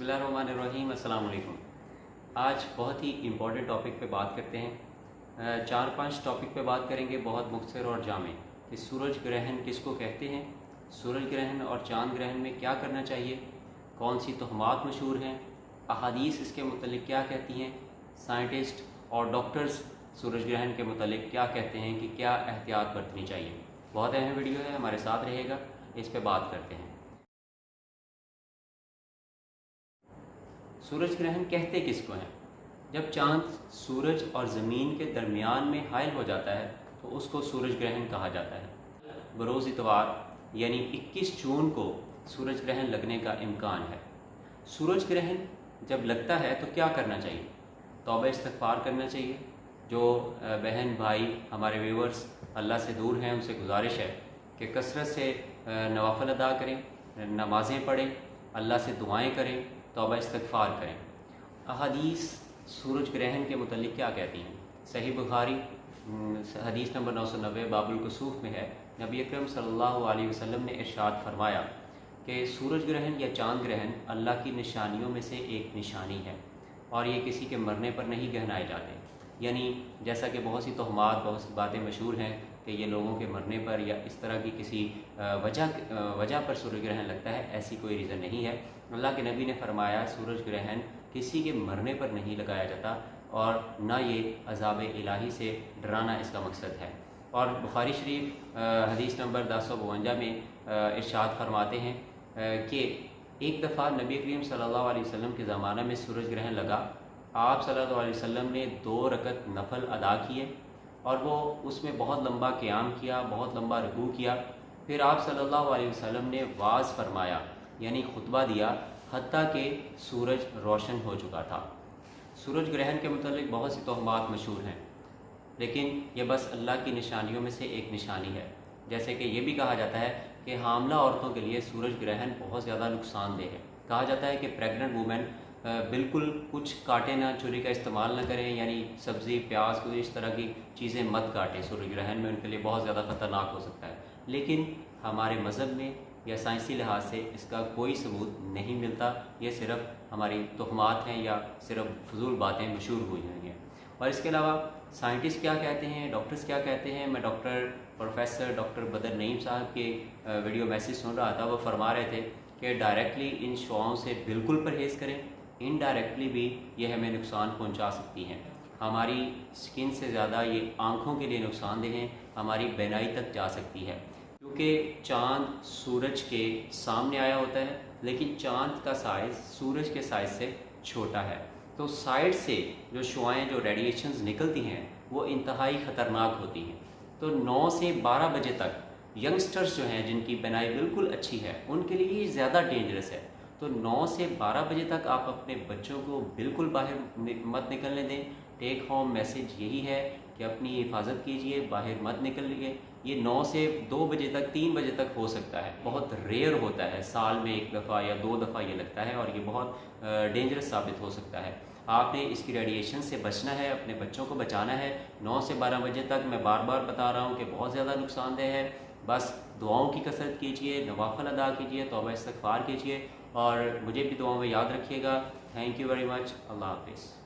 बिस्मिल्लाहिर्रहमानिर्रहीम। अस्सलाम वालेकुम। आज बहुत ही इम्पोर्टेंट टॉपिक पे बात करते हैं। 4-5 टॉपिक पे बात करेंगे, बहुत मुख्तसर और जामे, कि सूरज ग्रहण किसको कहते हैं, सूरज ग्रहण और चाँद ग्रहण में क्या करना चाहिए, कौन सी तोहमात मशहूर हैं, अहादीस इसके मुतल्लिक क्या कहती हैं, साइंटिस्ट और डॉक्टर्स सूरज ग्रहण के मुतल्लिक क्या कहते हैं कि क्या एहतियात बरतनी चाहिए। बहुत अहम वीडियो है, हमारे साथ रहेगा, इस पे बात करते हैं। सूरज ग्रहण कहते किसको हैं? जब चाँद सूरज और ज़मीन के दरमियान में हायल हो जाता है तो उसको सूरज ग्रहण कहा जाता है। बरोज़ इतवार यानी 21 जून को सूरज ग्रहण लगने का इम्कान है। सूरज ग्रहण जब लगता है तो क्या करना चाहिए? तौबा इस्तग़फ़ार करना चाहिए। जो बहन भाई हमारे व्यूवर्स अल्लाह से दूर हैं उनसे गुजारिश है कि कसरत से नवाफ़िल अदा करें, नमाज़ें पढ़ें, अल्लाह से दुआएं करें, तौबा इस्तग़फ़ार करें। अहादीस सूरज ग्रहण के मुतल्लिक क्या कहती हैं? सही बुखारी हदीस नंबर 990 बाबुल कुसूफ में है, नबी अकरम सल्लल्लाहु अलैहि वसल्लम ने इरशाद फरमाया कि सूरज ग्रहण या चाँद ग्रहण अल्लाह की निशानियों में से एक निशानी है और ये किसी के मरने पर नहीं गहनाए जाते। यानी जैसा कि बहुत सी तोहमात, बहुत सी बातें मशहूर हैं कि ये लोगों के मरने पर या इस तरह की किसी वजह पर सूरज ग्रहण लगता है, ऐसी कोई रीज़न नहीं है। अल्लाह के नबी ने फरमाया सूरज ग्रहण किसी के मरने पर नहीं लगाया जाता और ना ये अज़ाब इलाही से डराना इसका मकसद है। और बुखारी शरीफ हदीस नंबर 1052 में इरशाद फरमाते हैं कि एक दफ़ा नबी करीम सल्लल्लाहु अलैहि वसल्लम के ज़माना में सूरज ग्रहण लगा। आप सल्लल्लाहु अलैहि वसल्लम ने 2 रकत नफल अदा किए और वो उसमें बहुत लंबा क़याम किया, बहुत लंबा रुकू किया। फिर आप सल्लल्लाहु अलैहि वसल्लम ने वाज़ फरमाया यानी खुतबा दिया, हत्ता कि सूरज रोशन हो चुका था। सूरज ग्रहण के मुतालिक बहुत सी तोहमात मशहूर हैं, लेकिन ये बस अल्लाह की निशानियों में से एक निशानी है। जैसे कि ये भी कहा जाता है कि हामला औरतों के लिए सूरज ग्रहण बहुत ज़्यादा नुकसानदेह है। कहा जाता है कि प्रेग्नेंट वूमेन बिल्कुल कुछ काटे ना, छुरी का इस्तेमाल ना करें, यानी सब्ज़ी प्याज कोई इस तरह की चीज़ें मत काटें। सूरज ग्रहण में उनके लिए बहुत ज़्यादा ख़तरनाक हो सकता है। लेकिन हमारे मज़हब में या साइंसी लिहाज से इसका कोई सबूत नहीं मिलता। ये सिर्फ हमारी तोहमात हैं या सिर्फ फजूल बातें मशहूर हुई हैं। और इसके अलावा साइंटिस्ट क्या कहते हैं, डॉक्टर्स क्या कहते हैं। मैं प्रोफेसर डॉक्टर बदर नईम साहब के वीडियो मैसेज सुन रहा था, वो फरमा रहे थे कि डायरेक्टली इन शुआओं से बिल्कुल परहेज़ करें, इनडायरेक्टली भी ये हमें नुकसान पहुंचा सकती हैं। हमारी स्किन से ज़्यादा ये आँखों के लिए नुकसानदेह हैं, हमारी बीनाई तक जा सकती है। क्योंकि चाँद सूरज के सामने आया होता है, लेकिन चाँद का साइज़ सूरज के साइज़ से छोटा है, तो साइड से जो शुआएँ, जो रेडिएशंस निकलती हैं वो इंतहाई ख़तरनाक होती हैं। तो 9 से 12 बजे तक यंगस्टर्स जो हैं जिनकी बीनाई बिल्कुल अच्छी है उनके लिए ये ज़्यादा डेंजरस है। तो 9 से 12 बजे तक आप अपने बच्चों को बिल्कुल बाहर मत निकलने दें। टेक होम मैसेज यही है कि अपनी हिफाजत कीजिए, बाहर मत निकलिए। ये 9 से 2 बजे तक, 3 बजे तक हो सकता है, बहुत रेयर होता है, साल में 1 दफ़ा या 2 दफ़ा ये लगता है और ये बहुत डेंजरस साबित हो सकता है। आपने इसकी रेडिएशन से बचना है, अपने बच्चों को बचाना है। 9 से 12 बजे तक मैं बार बार बता रहा हूँ कि बहुत ज़्यादा नुकसानदेह है। बस दुआओं की कसरत कीजिए, नवाफ़िल अदा कीजिए, तौबा इस्तग़फ़ार कीजिए और मुझे भी दुआओं में याद रखिएगा। Thank you very much. अल्लाह हाफ़िज़।